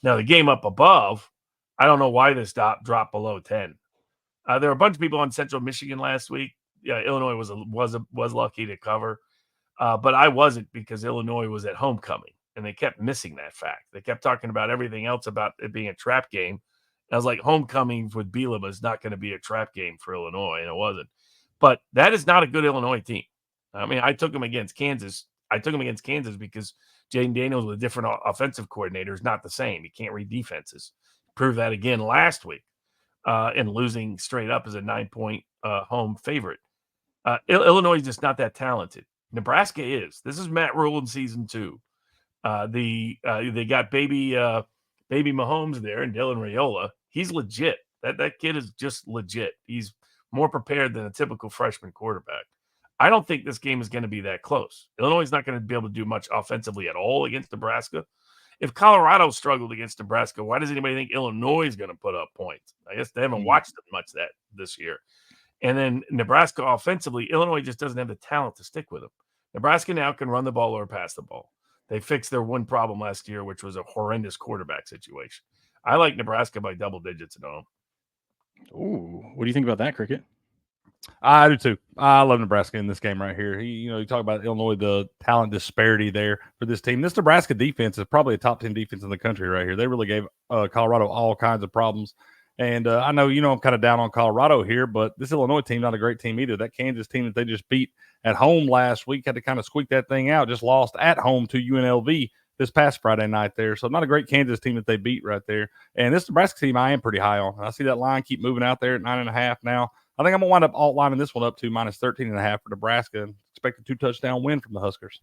Now, the game up above, I don't know why this dropped below 10. There were a bunch of people on Central Michigan last week. Yeah, Illinois was lucky to cover, but I wasn't because Illinois was at homecoming, and they kept missing that fact. They kept talking about everything else about it being a trap game. And I was like, homecoming with Bielema is not going to be a trap game for Illinois, and it wasn't. But that is not a good Illinois team. I mean, I took them against Kansas. I took them against Kansas because Jaden Daniels with a different offensive coordinator is not the same. He can't read defenses. Proved that again last week. And losing straight up as a 9-point home favorite. Illinois is just not that talented. Nebraska is. This is Matt Rule in season 2. They got baby Mahomes there and Dylan Raiola. He's legit. That kid is just legit. He's more prepared than a typical freshman quarterback. I don't think this game is going to be that close. Illinois is not going to be able to do much offensively at all against Nebraska. If Colorado struggled against Nebraska, why does anybody think Illinois is going to put up points? I guess they haven't watched much that this year. And then Nebraska offensively, Illinois just doesn't have the talent to stick with them. Nebraska now can run the ball or pass the ball. They fixed their one problem last year, which was a horrendous quarterback situation. I like Nebraska by double digits at home. Ooh, what do you think about that, Cricket? I do too. I love Nebraska in this game right here. You talk about Illinois, the talent disparity there for this team. This Nebraska defense is probably a top 10 defense in the country right here. They really gave Colorado all kinds of problems. And I know, I'm kind of down on Colorado here, but this Illinois team, not a great team either. That Kansas team that they just beat at home last week had to kind of squeak that thing out, just lost at home to UNLV this past Friday night there. So not a great Kansas team that they beat right there. And this Nebraska team I am pretty high on. I see that line keep moving out there at 9.5 now. I think I'm going to wind up alt lining this one up to minus 13.5 for Nebraska and expect a 2-touchdown win from the Huskers.